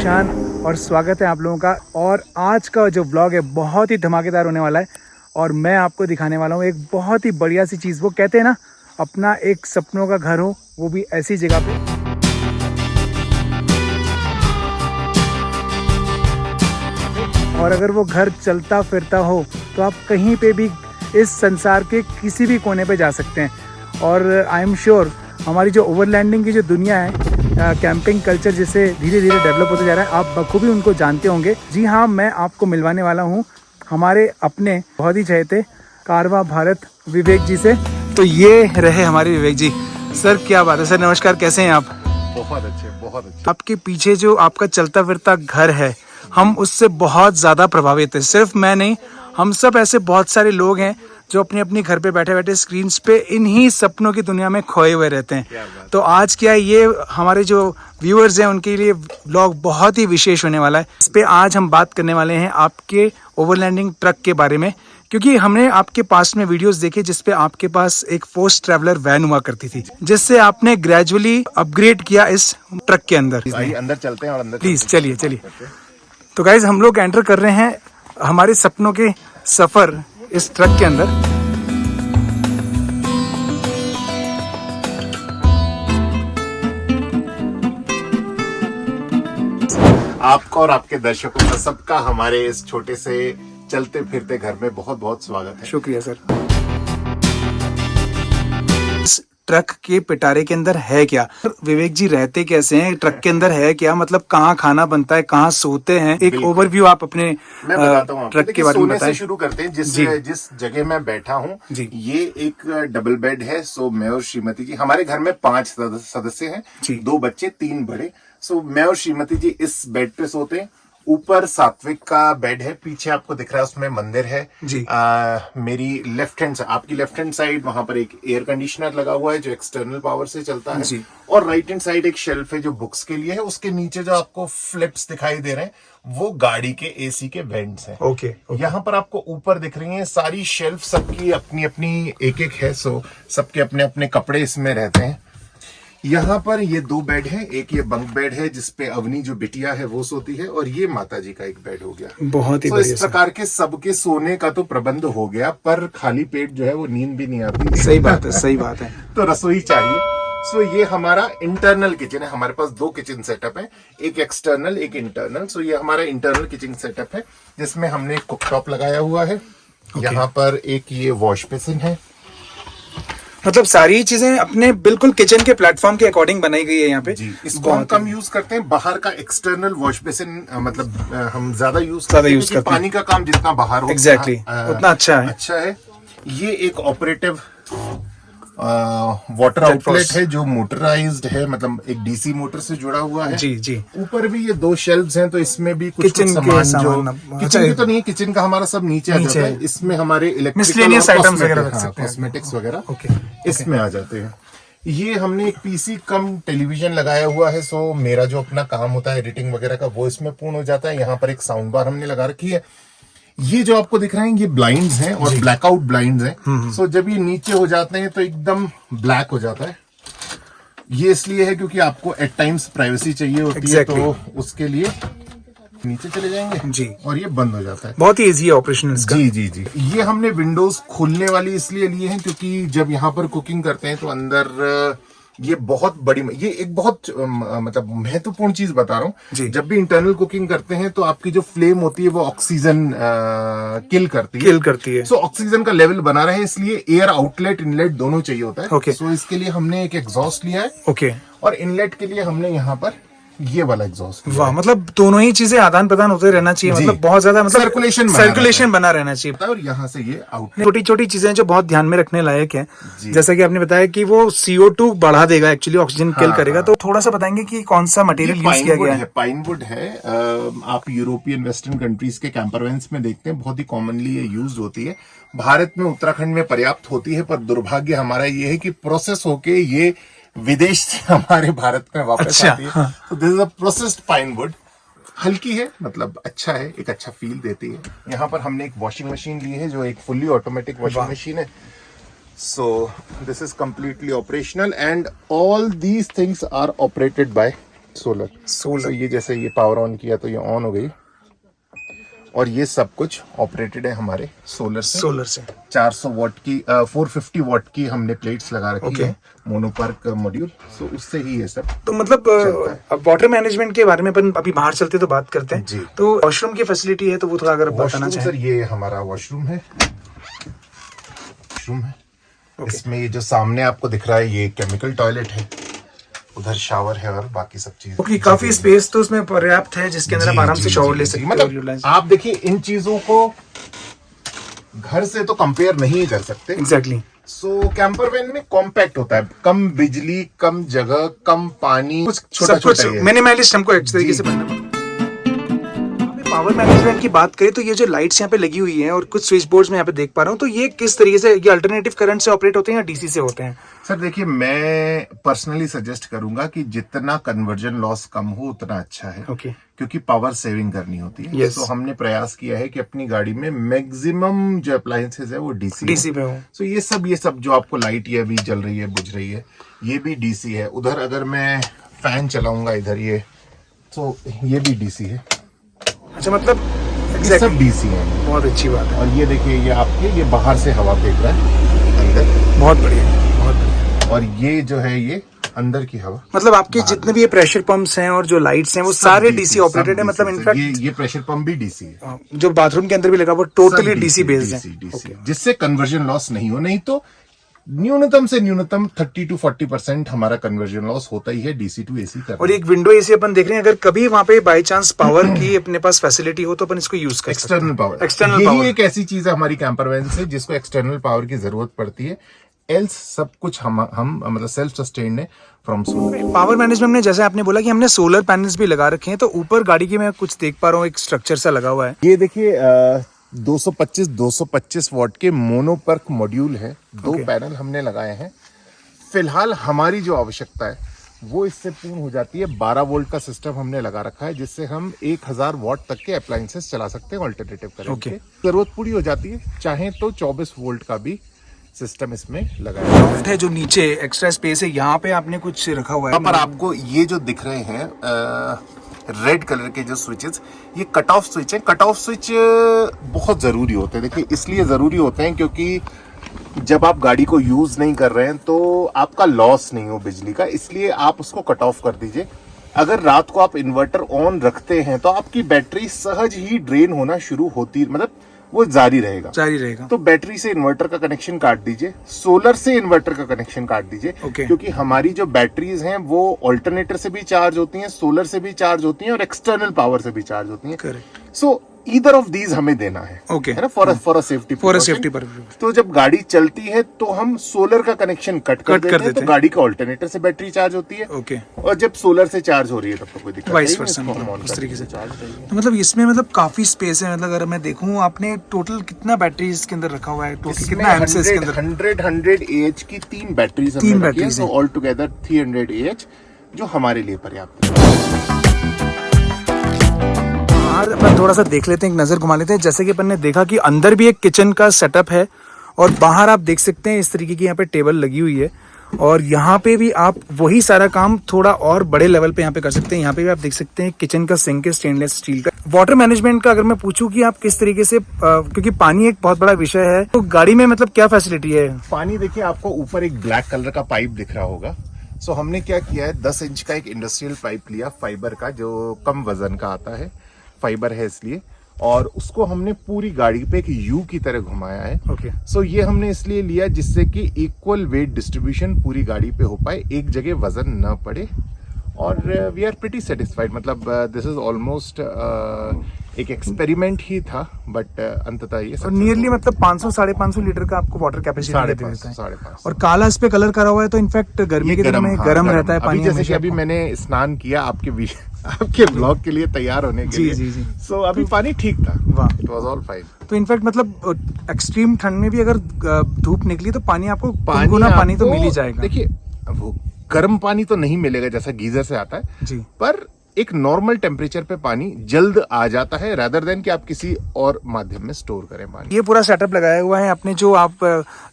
ईशान और स्वागत है आप लोगों का। और आज का जो व्लॉग है बहुत ही धमाकेदार होने वाला है और मैं आपको दिखाने वाला हूँ एक बहुत ही बढ़िया सी चीज़। वो कहते हैं ना, अपना एक सपनों का घर हो, वो भी ऐसी जगह पे। और अगर वो घर चलता फिरता हो तो आप कहीं पे भी इस संसार के किसी भी कोने पे जा सकते हैं। और आई एम श्योर हमारी जो ओवरलैंडिंग की जो दुनिया है, कैंपिंग कल्चर जिसे धीरे धीरे डेवलप होते जा रहा है, आप बखूबी उनको जानते होंगे। जी हाँ, मैं आपको मिलवाने वाला हूँ हमारे अपने बहुत ही चहेते कारवां भारत विवेक जी से। तो ये रहे हमारे विवेक जी। सर क्या बात है सर, नमस्कार, कैसे हैं आप? बहुत अच्छे। आपके पीछे जो आपका चलता फिरता घर है, हम उससे बहुत ज़्यादा प्रभावित हैं। सिर्फ मैं नहीं, हम सब ऐसे बहुत सारे लोग हैं जो अपने अपने घर पे बैठे बैठे स्क्रीन्स पे इन्हीं सपनों की दुनिया में खोए हुए रहते हैं। तो आज क्या है, ये हमारे जो व्यूअर्स हैं उनके लिए व्लॉग बहुत ही विशेष होने वाला है। इस पे आज हम बात करने वाले हैं आपके ओवरलैंडिंग ट्रक के बारे में, क्योंकि हमने आपके पास में वीडियोस देखे जिसपे आपके पास एक पोस्ट ट्रैवलर वैन हुआ करती थी, जिससे आपने ग्रेजुअली अपग्रेड किया इस ट्रक के अंदर। भाई अंदर चलते हैं और अंदर प्लीज चलिए। तो गाइज हम लोग एंटर कर रहे हैं हमारे सपनों के सफर इस ट्रक के अंदर। आपका और आपके दर्शकों का सबका हमारे इस छोटे से चलते फिरते घर में बहुत बहुत स्वागत है। शुक्रिया सर। इस ट्रक के पिटारे के अंदर है क्या, विवेक जी रहते कैसे हैं ट्रक के अंदर, है क्या, मतलब कहाँ खाना बनता है, कहाँ सोते हैं, एक ओवरव्यू आप अपने मैं बताता हूँ ट्रक के बारे में बताएं। से शुरू करते हैं। जिस जगह मैं बैठा हूँ ये एक डबल बेड है। सो मैं और श्रीमती जी, हमारे घर में 5 सदस्य हैं, 2 बच्चे 3 बड़े। सो मैं और श्रीमती जी इस बेड पे सोते हैं। ऊपर सात्विक का बेड है, पीछे आपको दिख रहा है उसमें मंदिर है जी। मेरी लेफ्ट हैंड, आपकी लेफ्ट हैंड साइड वहां पर एक एयर कंडीशनर लगा हुआ है जो एक्सटर्नल पावर से चलता है जी। और राइट हैंड साइड एक शेल्फ है जो बुक्स के लिए है। उसके नीचे जो आपको फ्लिप्स दिखाई दे रहे हैं वो गाड़ी के एसी के वेंट्स हैं। ओके। यहाँ पर आपको ऊपर दिख रही हैं सारी शेल्फ, सबकी अपनी अपनी एक है। सो सबके अपने अपने कपड़े इसमें रहते हैं। यहाँ पर ये 2 बेड है, एक ये बंक बेड है जिसपे अवनी जो बिटिया है वो सोती है, और ये माता जी का एक बेड हो गया। बहुत ही बढ़िया। इस प्रकार के सबके सोने का तो प्रबंध हो गया, पर खाली पेट जो है वो नींद भी नहीं आती। सही बात है, सही बात है। तो रसोई चाहिए। सो ये हमारा इंटरनल किचन है। हमारे पास 2 किचन सेटअप है, एक एक्सटर्नल एक इंटरनल। सो ये हमारा इंटरनल किचन सेटअप है जिसमें हमने एक कुकटॉप लगाया हुआ है। यहाँ पर एक ये वॉश बेसिन है। मतलब सारी चीजें अपने बिल्कुल किचन के प्लेटफॉर्म के अकॉर्डिंग बनाई गई है यहाँ पे जी। इसको हम कम यूज करते हैं। बाहर का एक्सटर्नल वॉश बेसिन मतलब हम ज्यादा यूज करते हैं। पानी का काम जितना बाहर हो एग्जैक्टली उतना अच्छा है। ये एक ऑपरेटिव वाटर आउटलेट है जो मोटराइज्ड है, मतलब एक डीसी मोटर से जुड़ा हुआ है जी। ऊपर भी ये 2 शेल्व्स हैं, तो इसमें भी कुछ सामान जो किचन की तो नहीं, किचन का हमारा सब नीचे आ जाता है। इसमें हमारे इलेक्ट्रिकल कॉस्मेटिक्स वगैरह इसमें आ जाते हैं। ये हमने एक पीसी कम टेलीविजन लगाया हुआ है। सो मेरा जो अपना काम होता है एडिटिंग वगैरह का वो इसमें पूर्ण हो जाता है। यहाँ पर एक साउंड बार हमने लगा रखी है। ये जो आपको दिख रहे हैं ये ब्लाइंड्स हैं और ब्लैकआउट ब्लाइंड्स हैं। सो जब ये नीचे हो जाते हैं तो एकदम ब्लैक हो जाता है। ये इसलिए है क्योंकि आपको एट टाइम्स प्राइवेसी चाहिए होती है, तो उसके लिए नीचे चले जाएंगे जी और ये बंद हो जाता है। बहुत ही इजी है ऑपरेशन इसका। जी। ये हमने विंडोज खोलने वाली इसलिए लिए हैं क्योंकि जब यहाँ पर कुकिंग करते हैं तो अंदर ये बहुत बड़ी, ये एक बहुत मतलब महत्वपूर्ण चीज बता रहा हूँ। जब भी इंटरनल कुकिंग करते हैं तो आपकी जो फ्लेम होती है वो ऑक्सीजन किल करती है। सो ऑक्सीजन का लेवल बना रहे इसलिए एयर आउटलेट इनलेट दोनों चाहिए होता है। सो इसके लिए हमने एक एग्जॉस्ट लिया है और इनलेट के लिए हमने यहाँ पर ये वाला एग्जॉस्ट। वाह, मतलब दोनों ही चीजें आदान प्रदान होते रहना चाहिए, मतलब बहुत ज्यादा, मतलब सर्कुलेशन बना रहना चाहिए। और यहाँ से ये आउट छोटी छोटी चीजें जो बहुत ध्यान में रखने लायक है, जैसा कि आपने बताया कि वो CO2 बढ़ा देगा, एक्चुअली ऑक्सीजन किल करेगा। तो थोड़ा सा बताएंगे कि कौन सा मटेरियल यूज किया गया है? पाइनवुड है। आप यूरोपियन वेस्टर्न कंट्रीज के कैंपर वैन्स में देखते हैं, बहुत ही कॉमनली ये यूज होती है। भारत में उत्तराखंड में पर्याप्त होती है, पर दुर्भाग्य हमारा ये है कि प्रोसेस होके ये विदेश से हमारे भारत में वापस आती है। तो this is a processed pine would. हल्की है, मतलब अच्छा है, एक अच्छा फील देती है। यहाँ पर हमने एक वॉशिंग मशीन ली है जो एक फुल्ली ऑटोमेटिक वॉशिंग मशीन है। So this is completely operational and all these things are operated by solar. तो ये जैसे ये पावर ऑन किया तो ये ऑन हो गई, और ये सब कुछ ऑपरेटेड है हमारे सोलर से। 400 वॉट की 450 वॉट की हमने प्लेट्स लगा रखी है, मोनोपर्क मॉड्यूल, तो उससे ही ये सब। तो मतलब अब वाटर मैनेजमेंट के बारे में अपन अभी बाहर चलते तो बात करते हैं जी। तो वॉशरूम की फैसिलिटी है तो वो थोड़ा अगर बताना चाहें। सर ये हमारा वॉशरूम है। इसमें ये जो सामने आपको दिख रहा है ये केमिकल टॉयलेट है, उधर शावर है और बाकी सब चीजें। ओके, काफी स्पेस तो उसमें पर्याप्त है जिसके अंदर आप आराम से शावर ले सकते हैं। मतलब आप देखिए इन चीजों को घर से तो कंपेयर नहीं कर सकते। एग्जैक्टली। सो कैंपर वैन में कॉम्पैक्ट होता है, कम बिजली, कम जगह, कम पानी, कुछ छोटा मिनिमलिस्ट हमको एक तरीके से बनना है। पावर मैनेजमेंट की बात करें तो ये जो लाइट्स यहाँ पे लगी हुई हैं और कुछ स्विच बोर्ड्स में यहाँ पे देख पा रहा हूँ, तो ये किस तरीके से, ये अल्टरनेटिव करंट से ऑपरेट होते हैं या डीसी से होते हैं? सर देखिए, मैं पर्सनली सजेस्ट करूंगा कि जितना कन्वर्जन लॉस कम हो उतना अच्छा है। क्योंकि पावर सेविंग करनी होती है। तो हमने प्रयास किया है कि अपनी गाड़ी में मैक्सिमम जो अप्लायंसेज है वो डीसी पे हो। तो ये सब जो आपको लाइट ये अभी जल रही है, बुझ रही है, ये भी डीसी है। उधर अगर मैं फैन चलाऊंगा इधर, ये तो ये भी डीसी है। अच्छा, मतलब ये सब डीसी है। बहुत अच्छी बात है। और ये देखिए, ये आपके ये बाहर से हवा फेंक रहा है अंदर। बहुत बढ़िया, बहुत बढ़िया। और ये जो है ये अंदर की हवा, मतलब आपके जितने भी ये प्रेशर पंप्स हैं और जो लाइट्स हैं वो सारे डीसी ऑपरेटेड है। मतलब इनफैक्ट ये प्रेशर पंप भी डीसी है, जो बाथरूम के अंदर भी लगा वो टोटली डीसी बेस्ड है, जिससे कन्वर्जन लॉस नहीं हो। नहीं तो न्यूनतम से न्यूनतम 30 to 40% हमारा कन्वर्जन लॉस होता ही है डीसी टू एसी का। और एक विंडो एसी अपन देख रहे हैं, अगर कभी वहां पे बाय चांस पावर की अपने पास फैसिलिटी हो तो अपन इसको यूज कर सकते हैं। एक्सटर्नल पावर एक ऐसी चीज है हमारी कैंपर वैन से जिसको एक्सटर्नल पावर की जरूरत पड़ती है, एल्स सब कुछ हम मतलब सेल्फ सस्टेन्ड है फ्रॉम सोलर। पावर मैनेजमेंट में जैसे आपने बोला कि हमने सोलर पैनल्स भी लगा रखे हैं, तो ऊपर गाड़ी की मैं कुछ देख पा रहा हूँ एक स्ट्रक्चर सा लगा हुआ है। ये देखिए 225 वॉट के मोनोपर्क मॉड्यूल है। 2 पैनल हमने लगाए हैं। फिलहाल हमारी जो आवश्यकता है वो इससे पूर्ण हो जाती है। 12 वोल्ट का सिस्टम हमने लगा रखा है जिससे हम 1000 वॉट तक के अप्लायंसेस चला सकते हैं अल्टरनेटिव करंट के। जरूरत पूरी हो जाती है, चाहे तो 24 वोल्ट का भी सिस्टम इसमें लगाया है। जो नीचे एक्स्ट्रा स्पेस है यहाँ पे आपने कुछ रखा हुआ है। यहाँ पर आपको ये जो दिख रहे हैं रेड कलर के जो स्विचेस, ये कट ऑफ स्विच है। कट ऑफ स्विच बहुत जरूरी होते हैं। देखिए, इसलिए जरूरी होते हैं क्योंकि जब आप गाड़ी को यूज नहीं कर रहे हैं तो आपका लॉस नहीं हो बिजली का, इसलिए आप उसको कट ऑफ कर दीजिए। अगर रात को आप इन्वर्टर ऑन रखते हैं तो आपकी बैटरी सहज ही ड्रेन होना शुरू होती, मतलब वो जारी रहेगा। तो बैटरी से इन्वर्टर का कनेक्शन काट दीजिए, सोलर से इन्वर्टर का कनेक्शन काट दीजिए। क्योंकि हमारी जो बैटरीज हैं वो ऑल्टरनेटर से भी चार्ज होती हैं, सोलर से भी चार्ज होती हैं और एक्सटर्नल पावर से भी चार्ज होती हैं। सो ईदर ऑफ दीज हमें देना है, है ना, फॉर अ सेफ्टी पर्पस। तो जब गाड़ी चलती है तो हम सोलर का कनेक्शन कट कर देते हैं, तो गाड़ी का ऑल्टरनेटर से बैटरी चार्ज होती है। और जब सोलर से चार्ज हो रही है तब तो कोई दिक्कत नहीं है, इस तरीके से चार्ज। तो मतलब इसमें मतलब काफी स्पेस है। मतलब अगर मैं देखूं, आपने टोटल कितना बैटरी इसके अंदर रखा हुआ है? टोटल कितना एम्प्स है इसके अंदर? 100 AH की 3 बैटरीज हमने रखी है, तो ऑल टुगेदर 300 AH, जो हमारे लिए पर्याप्त है। अपन थोड़ा सा देख लेते हैं, एक नजर घुमा लेते हैं। जैसे कि अपन ने देखा कि अंदर भी एक किचन का सेटअप है और बाहर आप देख सकते हैं इस तरीके की यहाँ पे टेबल लगी हुई है। और यहाँ पे भी आप वही सारा काम थोड़ा और बड़े लेवल पे यहाँ पे कर सकते हैं। यहाँ पे भी आप देख सकते हैं किचन का सिंक है स्टेनलेस स्टील का। वाटर मैनेजमेंट का अगर मैं पूछूं कि आप किस तरीके से, क्योंकि पानी एक बहुत बड़ा विषय है, तो गाड़ी में मतलब क्या फैसिलिटी है? पानी देखिए, आपको ऊपर एक ब्लैक कलर का पाइप दिख रहा होगा। सो हमने क्या किया है, 10 इंच का एक इंडस्ट्रियल पाइप लिया फाइबर का, जो कम वजन का आता है, फाइबर है इसलिए, और उसको हमने पूरी गाड़ी पे एक यू की तरह घुमाया है। सो ये हमने इसलिए लिया जिससे कि इक्वल वेट डिस्ट्रीब्यूशन पूरी गाड़ी पे हो पाए, एक जगह वजन न पड़े। और वी आर प्रीटी सेटिस्फाइड। मतलब दिस इज ऑलमोस्ट एक एक्सपेरिमेंट ही था, बट अंततः ये और नियरली मतलब 500-550 लीटर का आपको वाटर कैपेसिटी देता है। 550 और काला इस पे कलर करा हुआ है, तो इनफैक्ट गर्मी के दिनों में गर्म रहता है पानी। जैसे कि अभी मैंने स्नान किया आपके ब्लॉग के लिए तैयार होने के लिए। जी। सो अभी पानी ठीक था, इट वाज ऑल फाइन। तो इनफैक्ट मतलब एक्सट्रीम ठंड में भी अगर धूप निकली तो पानी आपको पानी तो मिल ही जाएगा। देखिए, वो गर्म पानी तो नहीं मिलेगा जैसा गीजर से आता है जी, पर एक नॉर्मल टेम्परेचर पे पानी जल्द आ जाता है, रादर देन कि आप किसी और माध्यम में स्टोर करें पानी। ये पूरा सेटअप लगाया हुआ है आपने, जो आप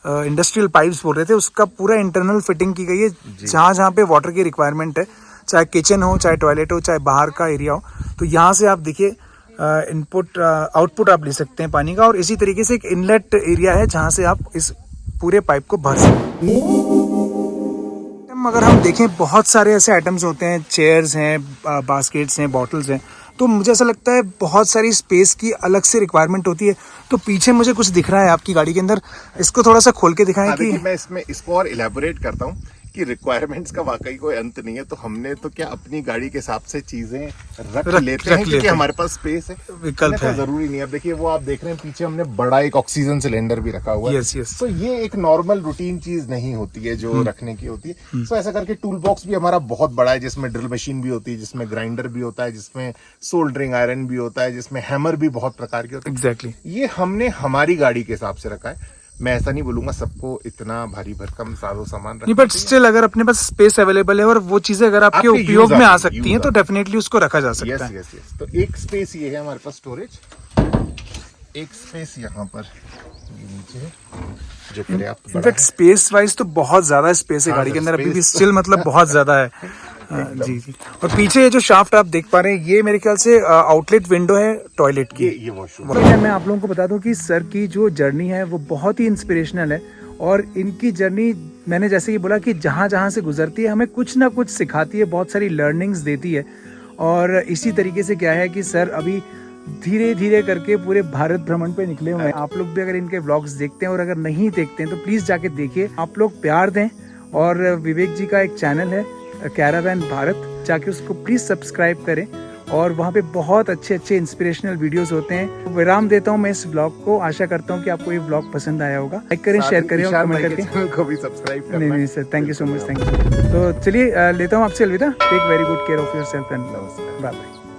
इंडस्ट्रियल पाइप्स बोल रहे थे उसका पूरा इंटरनल फिटिंग की गई है, जहां पे वाटर की रिक्वायरमेंट है। चाहे किचन हो, चाहे टॉयलेट हो, चाहे बाहर का एरिया हो। तो यहाँ से आप देखिए इनपुट आउटपुट आप ले सकते हैं पानी का, और इसी तरीके से एक इनलेट एरिया है जहाँ से आप इस पूरे पाइप को भर सकते हैं। अगर हम देखें बहुत सारे ऐसे आइटम्स होते हैं, चेयर्स हैं, बास्केट्स हैं, बॉटल्स हैं, तो मुझे ऐसा लगता है बहुत सारी स्पेस की अलग से रिक्वायरमेंट होती है। तो पीछे मुझे कुछ दिख रहा है आपकी गाड़ी के अंदर, इसको थोड़ा सा खोल के दिखाएं। कि मैं इसको और इलेबोरेट करता हूँ कि रिक्वायरमेंट्स का वाकई कोई अंत नहीं है। तो हमने तो क्या अपनी गाड़ी के हिसाब से चीजें रख लेते हैं क्योंकि हमारे पास स्पेस है, विकल्प है, जरूरी नहीं है। अब देखिए वो आप देख रहे हैं पीछे हमने बड़ा एक ऑक्सीजन सिलेंडर भी रखा हुआ है। यस। तो ये एक नॉर्मल रूटीन चीज नहीं होती है जो रखने की होती है। तो ऐसा करके टूल बॉक्स भी हमारा बहुत बड़ा है, जिसमें ड्रिल मशीन भी होती है, जिसमें ग्राइंडर भी होता है, जिसमें सोल्डरिंग आयरन भी होता है, जिसमें हैमर भी बहुत प्रकार के होते हैं। एग्जैक्टली ये हमने हमारी गाड़ी के हिसाब से रखा है। मैं ऐसा नहीं बोलूंगा सबको इतना भारी भरकम सारो सामान नहीं, बट स्टिल अगर अपने पास स्पेस अवेलेबल है और वो चीजें अगर आपके उपयोग में आ सकती हैं तो डेफिनेटली उसको रखा जा सकता है। यस। तो एक स्पेस ये है हमारे पास स्टोरेज, एक स्पेस यहाँ पर नीचे जो पर्याप्त इनफैक्ट स्पेस वाइज तो बहुत ज्यादा स्पेस है गाड़ी के अंदर, अभी भी स्टिल मतलब बहुत ज्यादा है। जी। और पीछे ये जो शाफ्ट आप देख पा रहे हैं, ये मेरे ख्याल से आउटलेट विंडो है टॉयलेट की। ये वॉशरूम। मैं आप लोगों को बता दूं कि सर की जो जर्नी है वो बहुत ही इंस्पिरेशनल है, और इनकी जर्नी मैंने जैसे कि बोला कि जहाँ जहाँ से गुजरती है हमें कुछ ना कुछ सिखाती है, बहुत सारी लर्निंग्स देती है। और इसी तरीके से क्या है कि सर अभी धीरे धीरे करके पूरे भारत भ्रमण पे निकले हुए हैं। आप लोग भी अगर इनके व्लॉग्स देखते हैं, और अगर नहीं देखते हैं तो प्लीज जाके देखिए, आप लोग प्यार दें। और विवेक जी का एक चैनल है कैरावैन भारत, जाके उसको प्लीज सब्सक्राइब करें, और वहाँ पे बहुत अच्छे अच्छे इंस्पिरेशनल वीडियोस होते हैं। विराम देता हूँ मैं इस व्लॉग को, आशा करता हूँ कि आपको ये व्लॉग पसंद आया होगा। लाइक करें, शेयर करें और कमेंट करके को भी सब्सक्राइब करना। नहीं sir, thank you so much, thank you. तो चलिए लेता हूँ आपसे अलविदा। Take very good care of yourself and bye bye.